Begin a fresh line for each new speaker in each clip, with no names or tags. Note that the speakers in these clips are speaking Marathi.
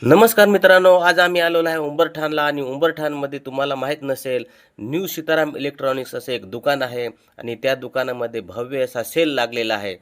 नमस्कार मित्रांनो, आज आम्ही आलेलो आहे उंबरठाणला आणि उंबरठाणमध्ये तुम्हाला माहीत नसेल न्यू सीताराम इलेक्ट्रॉनिक्स असे एक दुकान आहे आणि त्या दुकानामध्ये भव्य असा सेल लागलेला आहे.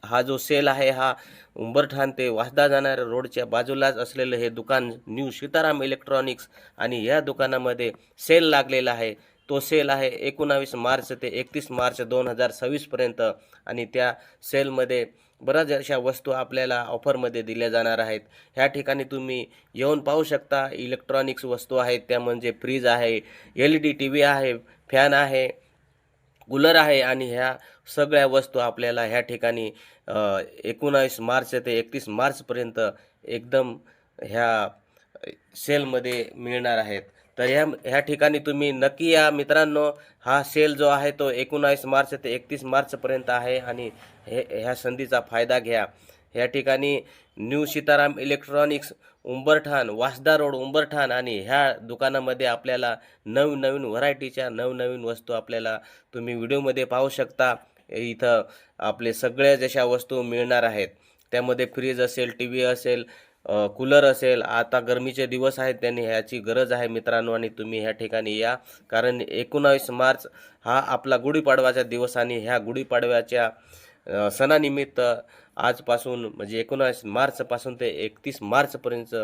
हा जो सेल आहे हा उंबरठाण ते वासदा जाणाऱ्या रोडच्या बाजूलाच असलेलं हे दुकान न्यू सीताराम इलेक्ट्रॉनिक्स आणि या दुकानामध्ये सेल लागलेला आहे. तो सेल आहे 19 मार्च ते 31 मार्च 2026 पर्यंत आणि त्या सेलमध्ये बऱ्याच अशा वस्तू आपल्याला ऑफरमध्ये दिल्या जाणार आहेत. ह्या ठिकाणी तुम्ही येऊन पाहू शकता. इलेक्ट्रॉनिक्स वस्तू आहेत त्या म्हणजे फ्रीज आहे, LED टीव्ही आहे, फॅन आहे, कूलर आहे आणि ह्या सगळ्या वस्तू आपल्याला ह्या ठिकाणी 19 मार्च ते 31 मार्चपर्यंत एकदम ह्या सेलमध्ये मिळणार आहेत. तर ह्या ठिकाणी तुम्ही नक्की या मित्रांनो. हा सेल जो आहे तो 19 मार्च ते 31 मार्चपर्यंत आहे आणि ह्या संधीचा फायदा घ्या. ह्या ठिकाणी new Sitaram electronics उंबरठाण, Vasda road उंबरठाण आणि ह्या दुकानामध्ये आपल्याला नवीन व्हरायटीच्या नवीन वस्तू आपल्याला तुम्ही व्हिडिओमध्ये पाहू शकता. इथं आपले सगळ्या जशा वस्तू मिळणार आहेत. त्यामध्ये फ्रीज असेल, टीव्ही असेल, कूलर असेल. आता गरमीचे दिवस आहेत त्याने ह्याची गरज आहे मित्रांनो आणि तुम्ही ह्या ठिकाणी या. कारण 19 मार्च हा आपला गुढीपाडवाचा दिवस आणि ह्या गुढीपाडव्याच्या सणानिमित्त आजपासून म्हणजे 19 मार्चपासून ते 31 मार्चपर्यंत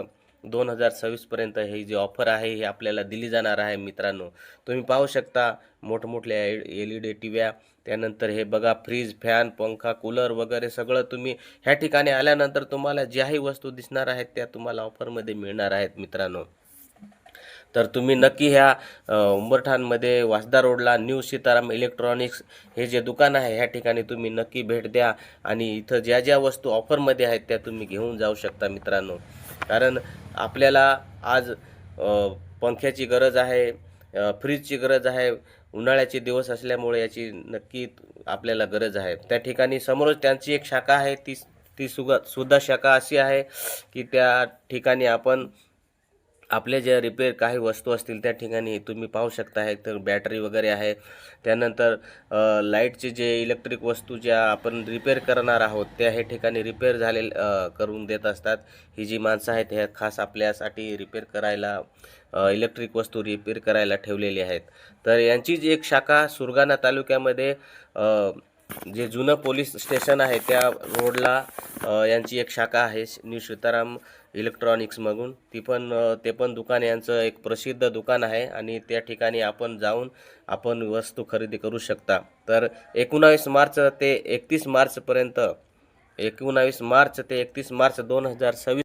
2026 पर्यंत ही जी ऑफर आहे ही आपल्याला दिली जाणार आहे मित्रांनो. तुम्ही पाहू शकता मोठमोठल्या LED टीव्ह्या, त्यानंतर हे बघा फ्रीज, फॅन, पंखा, कूलर वगैरे सगळं तुम्ही ह्या ठिकाणी आल्यानंतर तुम्हाला ज्याही वस्तू दिसणार आहेत त्या तुम्हाला ऑफरमध्ये मिळणार आहेत मित्रांनो. तर तुम्ही नक्की ह्या उंबरठाणमध्ये वासदा रोडला न्यू सीताराम इलेक्ट्रॉनिक्स हे जे दुकान आहे ह्या ठिकाणी तुम्ही नक्की भेट द्या आणि इथं ज्या वस्तू ऑफरमध्ये आहेत त्या तुम्ही घेऊन जाऊ शकता मित्रांनो. कारण आपल्याला आज पंख्याची गरज आहे, फ्रीजची गरज आहे. उन्हाळ्याचे दिवस असल्यामुळे याची नक्की आपल्याला गरज आहे. त्या ठिकाणी समोरच त्यांची एक शाखा आहे. ती सुद्धा शाखा अशी आहे की त्या ठिकाणी आपण आपले जे रिपेअर काही वस्तू असतील त्या ठिकाणी तुम्ही पाहू शकता आहे. तर बॅटरी वगैरे आहे. त्यानंतर लाईटचे जे इलेक्ट्रिक वस्तू ज्या आपण रिपेअर करणार आहोत त्या हे ठिकाणी रिपेअर करून देत असतात. ही जी माणसं आहेत ह्या खास आपल्यासाठी रिपेअर करायला इलेक्ट्रिक वस्तू रिपेअर करायला ठेवलेली आहेत. तर यांची जी एक शाखा सुरगाणा तालुक्यामध्ये जे जुनं पोलीस स्टेशन आहे त्या रोडला यांची एक शाखा आहे न्यू सीताराम इलेक्ट्रॉनिक्समधून. ते पण दुकान यांचं एक प्रसिद्ध दुकान आहे आणि त्या ठिकाणी आपण जाऊन आपण वस्तू खरेदी करू शकता. तर 19 मार्च ते 31 मार्चपर्यंत 19 मार्च ते 31 मार्च 2026